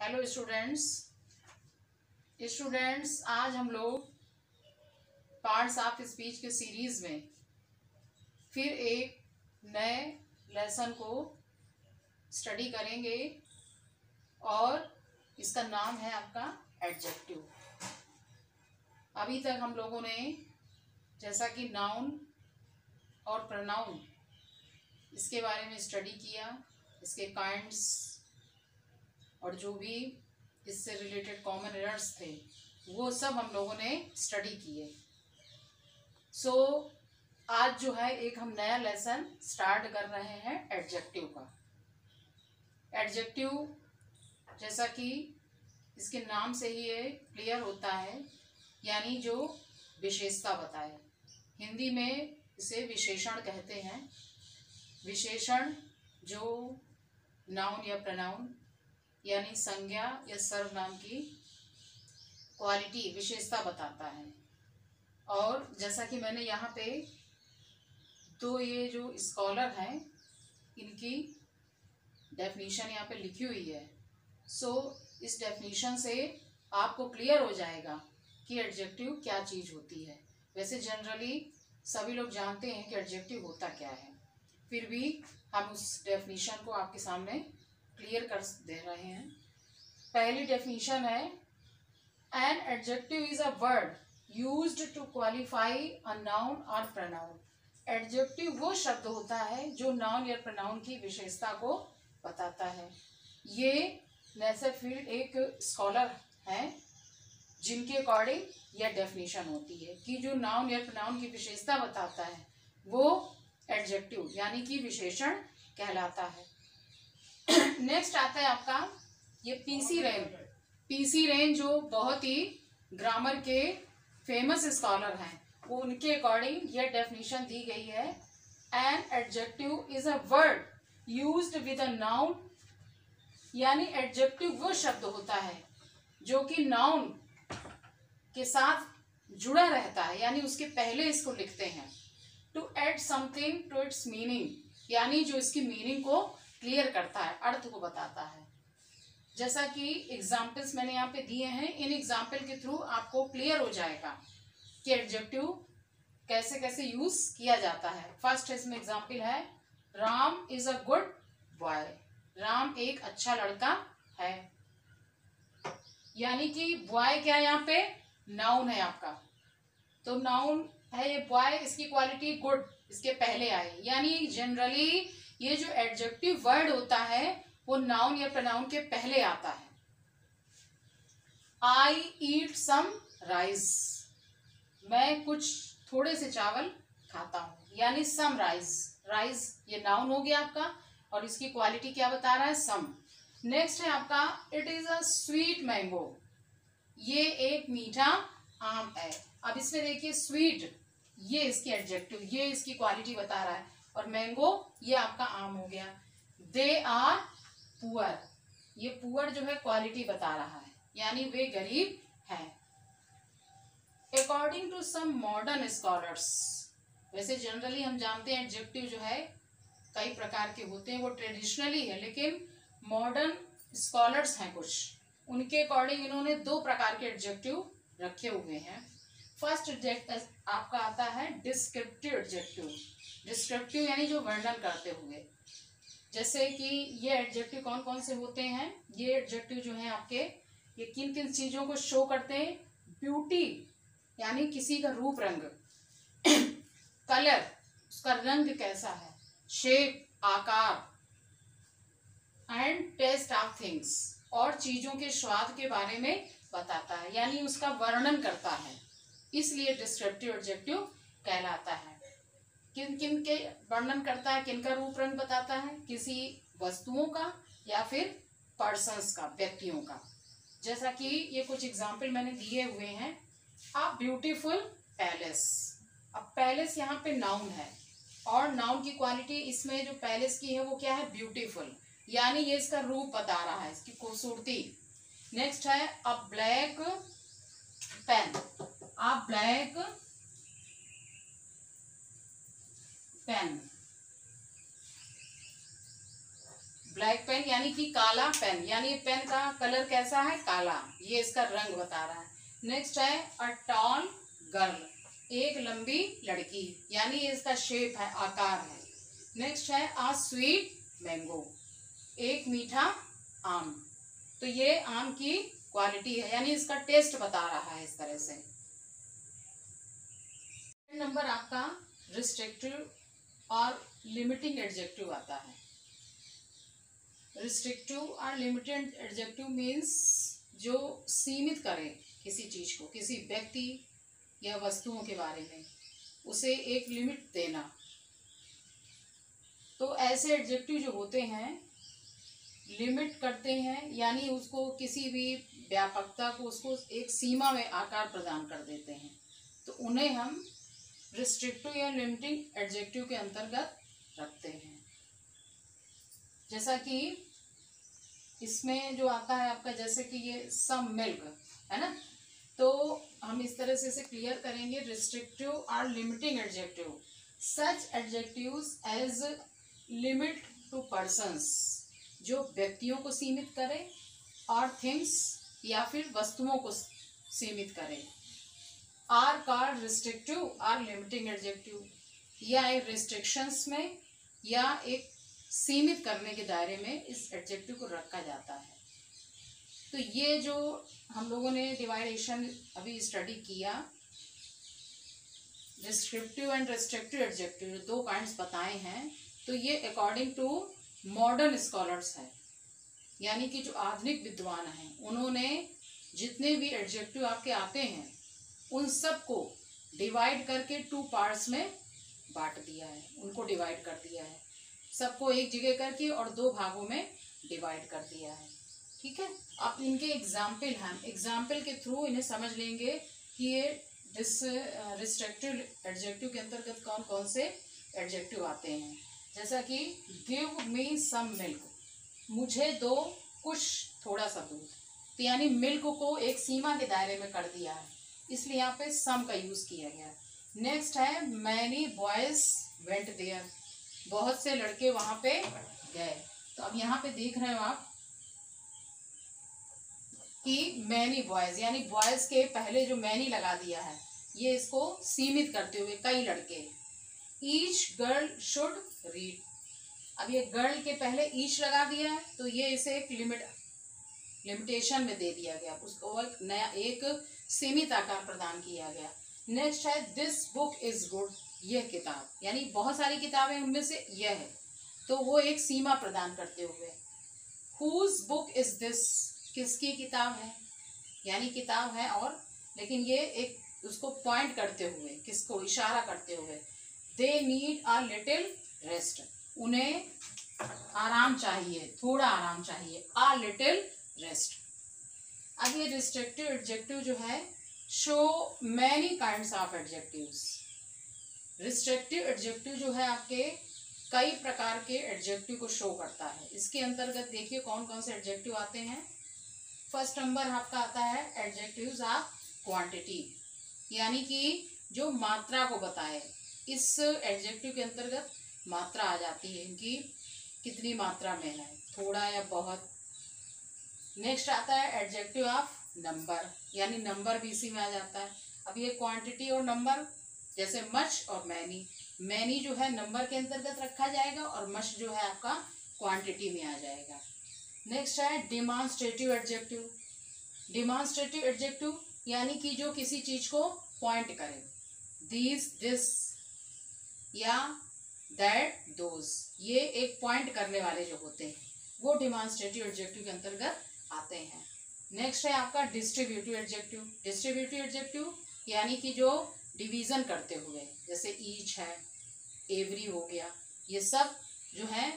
Hello students, आज हम लोग पार्ट्स ऑफ स्पीच के सीरीज में फिर एक नए लेसन को स्टडी करेंगे और इसका नाम है आपका एडजेक्टिव। अभी तक हम लोगों ने जैसा कि नाउन और प्रोनाउन इसके बारे में स्टडी किया, इसके काइंड्स और जो भी इससे रिलेटेड कॉमन एरर्स थे वो सब हम लोगों ने स्टडी किए। सो आज जो है एक हम नया लेसन स्टार्ट कर रहे हैं एडजेक्टिव का। एडजेक्टिव जैसा कि इसके नाम से ही ये क्लियर होता है, यानी जो विशेषता बताए। हिंदी में इसे विशेषण कहते हैं। विशेषण जो नाउन या प्रोनाउन यानी संज्ञा या सर्वनाम की क्वालिटी विशेषता बताता है। और जैसा कि मैंने यहाँ पे दो ये जो स्कॉलर हैं इनकी डेफिनेशन यहाँ पे लिखी हुई है। सो इस डेफिनेशन से आपको क्लियर हो जाएगा कि एडजेक्टिव क्या चीज़ होती है। वैसे जनरली सभी लोग जानते हैं कि एडजेक्टिव होता क्या है, फिर भी हम उस डेफिनेशन को आपके सामने क्लियर कर दे रहे हैं। पहली डेफिनेशन है, an adjective is a word used to qualify a noun और प्रोनाउन। एडजेक्टिव वो शब्द होता है जो नाउन या प्रोनाउन की विशेषता को बताता है। ये नेसेफील्ड एक स्कॉलर हैं जिनके अकॉर्डिंग यह डेफिनेशन होती है कि जो नाउन या प्रोनाउन की विशेषता बताता है वो एडजेक्टिव यानी कि विशेषण कहलाता है। नेक्स्ट आता है आपका ये पीसी रेन। पीसी रेन जो बहुत ही ग्रामर के फेमस स्कॉलर हैं, वो उनके अकॉर्डिंग यह डेफिनेशन दी गई है, an adjective is a word used with a noun. यानी एडजेक्टिव वो शब्द होता है जो कि नाउन के साथ जुड़ा रहता है, यानी उसके पहले इसको लिखते हैं। To add something to its meaning, यानी जो इसकी मीनिंग को क्लियर करता है, अर्थ को बताता है। जैसा कि एग्जाम्पल्स मैंने यहाँ पे दिए हैं, इन एग्जाम्पल के थ्रू आपको क्लियर हो जाएगा कि एडजेक्टिव कैसे कैसे यूज किया जाता है। फर्स्ट इसमें एग्जाम्पल है, Ram is a good boy. Ram एक अच्छा लड़का है, यानी कि बॉय क्या यहाँ पे नाउन है आपका, तो नाउन है ये बॉय, इसकी क्वालिटी गुड इसके पहले आए। यानी जनरली ये जो एडजेक्टिव वर्ड होता है वो नाउन या प्रोनाउन के पहले आता है। आई ईट सम राइस, मैं कुछ थोड़े से चावल खाता हूँ, यानी सम राइस। राइस ये नाउन हो गया आपका और इसकी क्वालिटी क्या बता रहा है, सम। नेक्स्ट है आपका, it is a sweet mango, ये एक मीठा आम है। अब इसमें देखिए स्वीट ये इसकी एडजेक्टिव, ये इसकी क्वालिटी बता रहा है, और मैंगो ये आपका आम हो गया। दे आर पुअर, ये पुअर जो है क्वालिटी बता रहा है, यानी वे गरीब हैं। According to some modern scholars, वैसे जनरली हम जानते हैं एडजेक्टिव जो है कई प्रकार के होते हैं, वो ट्रेडिशनली है, लेकिन मॉडर्न स्कॉलर्स हैं कुछ, उनके अकॉर्डिंग इन्होंने दो प्रकार के एडजेक्टिव रखे हुए हैं। फर्स्ट आपका आता है डिस्क्रिप्टिव एडजेक्टिव। डिस्क्रिप्टिव यानी जो वर्णन करते हुए, जैसे कि ये एडजेक्टिव कौन कौन से होते हैं, ये एडजेक्टिव जो है आपके ये किन किन चीजों को शो करते हैं, ब्यूटी यानी किसी का रूप रंग, कलर उसका रंग कैसा है, शेप आकार, एंड टेस्ट ऑफ थिंग्स और चीजों के स्वाद के बारे में बताता है, यानी उसका वर्णन करता है, इसलिए डिस्क्रिप्टिव एडजेक्टिव कहलाता है। किन किन के वर्णन करता है, किन का रूप रंग बताता है, किसी वस्तुओं का या फिर पर्सन्स का, व्यक्तियों का। जैसा कि ये कुछ एग्जाम्पल मैंने दिए हुए हैं, अ ब्यूटीफुल पैलेस। अब पैलेस यहाँ पे नाउन है और नाउन की क्वालिटी इसमें जो पैलेस की है वो क्या है, ब्यूटीफुल, यानी ये इसका रूप बता रहा है, इसकी खूबसूरती। नेक्स्ट है a black pen, a black pen, black pen यानी कि काला पेन, यानी पेन का कलर कैसा है, काला, ये इसका रंग बता रहा है। नेक्स्ट है अ टॉल गर्ल, एक लंबी लड़की, यानी इसका शेप है, आकार है। नेक्स्ट है अ स्वीट मैंगो, एक मीठा आम, तो ये आम की क्वालिटी है, यानी इसका टेस्ट बता रहा है इस तरह से। नंबर आपका रिस्ट्रिक्टिव और लिमिटिंग एडजेक्टिव आता है। रिस्ट्रिक्टिव और लिमिटेड एडजेक्टिव मीन्स जो सीमित करे किसी चीज को, किसी व्यक्ति या वस्तुओं के बारे में, उसे एक लिमिट देना। तो ऐसे एडजेक्टिव जो होते हैं लिमिट करते हैं, यानी उसको किसी भी व्यापकता को उसको एक सीमा में आकार प्रदान कर देते हैं, तो उन्हें हम रिस्ट्रिक्टिव या लिमिटिंग एडजेक्टिव के अंतर्गत रखते हैं। जैसा कि इसमें जो आता है आपका, जैसे कि ये सम मिल्क है ना, तो हम इस तरह से इसे क्लियर करेंगे। रिस्ट्रिक्टिव और limiting adjective, such adjectives as limit to persons, जो व्यक्तियों को सीमित करे, और थिंग्स या फिर वस्तुओं को सीमित करे, आर कॉल्ड रिस्ट्रिक्टिव और लिमिटिंग एडजेक्टिव, या एक रिस्ट्रिक्शंस में या एक सीमित करने के दायरे में इस एडजेक्टिव को रखा जाता है। तो ये जो हम लोगों ने डिवाइडेशन अभी स्टडी किया, डिस्क्रिप्टिव एंड रिस्ट्रिक्टिव एडजेक्टिव, दो काइंड्स बताए हैं, तो ये अकॉर्डिंग टू मॉडर्न स्कॉलर्स है, यानी कि जो आधुनिक विद्वान हैं, उन्होंने जितने भी एडजेक्टिव आपके आते हैं उन सब को डिवाइड करके 2 पार्ट्स में बांट दिया है, उनको डिवाइड कर दिया है, सबको एक जगह करके और 2 भागों में डिवाइड कर दिया है। ठीक है, अब इनके एग्जाम्पल, हम एग्जाम्पल के थ्रू इन्हें समझ लेंगे कि ये रिस्ट्रिक्टिव एडजेक्टिव के अंतर्गत कौन कौन से एडजेक्टिव आते हैं। जैसा कि गिव मी सम मिल्क, मुझे दो कुछ थोड़ा सा दूध, तो यानी मिल्क को एक सीमा के दायरे में कर दिया है, इसलिए यहाँ पे सम का यूज किया गया। नेक्स्ट है मैनी बॉयज वेंट देयर, बहुत से लड़के वहां पे गए। तो अब यहाँ पे देख रहे हो आप कि मैनी बॉयज, यानी बॉयज के पहले जो मैनी लगा दिया है, ये इसको सीमित करते हुए कई लड़के। ईच गर्ल शुड रीड, अब ये गर्ल के पहले ईच लगा दिया है, तो ये इसे एक लिमिटेशन में दे दिया गया, उसको एक नया एक सीमित आकार प्रदान किया गया। नेक्स्ट है दिस बुक इज गुड, यह किताब, यानी बहुत सारी किताबें उनमें से यह है, तो वो एक सीमा प्रदान करते हुए। हुज बुक इज दिस, किसकी किताब है, यानी किताब है और, लेकिन ये एक उसको पॉइंट करते हुए, किसको इशारा करते हुए। They need a little rest, उन्हें आराम चाहिए, थोड़ा आराम चाहिए, अ लिटिल रेस्ट। अब ये रिस्ट्रिक्टिव एडजेक्टिव जो है, show many kinds of adjectives, restrictive adjective जो है आपके कई प्रकार के एडजेक्टिव को शो करता है। इसके अंतर्गत देखिए कौन कौन से एडजेक्टिव आते हैं। फर्स्ट नंबर आपका आता है एडजेक्टिव्स ऑफ क्वांटिटी, यानी कि जो मात्रा को बताए, इस एडजेक्टिव के अंतर्गत मात्रा आ जाती है, इनकी कितनी मात्रा में है, थोड़ा या बहुत। नेक्स्ट आता है एडजेक्टिव ऑफ नंबर, यानी नंबर भी इसी में आ जाता है। अब ये क्वांटिटी और नंबर, जैसे मच और मैनी, मैनी जो है नंबर के अंतर्गत रखा जाएगा और मच जो है आपका क्वांटिटी में आ जाएगा। नेक्स्ट है डिमॉन्स्ट्रेटिव एडजेक्टिव, डिमॉन्स्ट्रेटिव एडजेक्टिव यानी कि जो किसी चीज को पॉइंट करे, दिस दिस या दैट दोज, ये एक पॉइंट करने वाले जो होते हैं वो डिमॉन्स्ट्रेटिव एडजेक्टिव के अंतर्गत आते हैं। नेक्स्ट है आपका डिस्ट्रीब्यूटिव एडजेक्टिव, डिस्ट्रीब्यूटिव एडजेक्टिव यानी कि जो डिवीजन करते हुए, जैसे ईच है, एवरी हो गया, ये सब जो है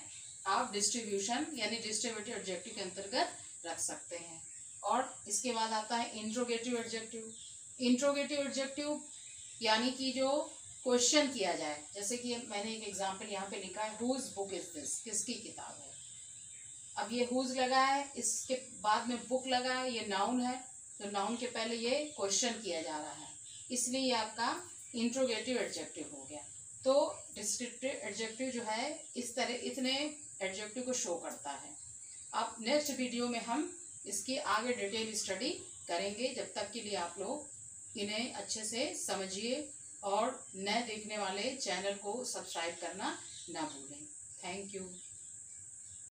आप डिस्ट्रीब्यूशन यानी डिस्ट्रीब्यूटिव एडजेक्टिव के अंतर्गत रख सकते हैं। और इसके बाद आता है इंट्रोगेटिव एडजेक्टिव, इंट्रोगेटिव एडजेक्टिव यानी कि जो क्वेश्चन किया जाए, जैसे कि मैंने एक एग्जांपल यहाँ पे लिखा है, हुज बुक इज दिस, किसकी किताब है। अब ये हुज लगा है, इसके बाद में बुक लगा है, ये नाउन है, तो नाउन के पहले ये क्वेश्चन किया जा रहा है, इसलिए ये आपका इंट्रोगेटिव एडजेक्टिव हो गया। तो डिस्क्रिप्टिव एडजेक्टिव जो है इस तरह इतने एडजेक्टिव को शो करता है। अब नेक्स्ट वीडियो में हम इसकी आगे डिटेल स्टडी करेंगे। जब तक के लिए आप लोग इन्हें अच्छे से समझिए और नए देखने वाले चैनल को सब्सक्राइब करना ना भूलें। Thank you.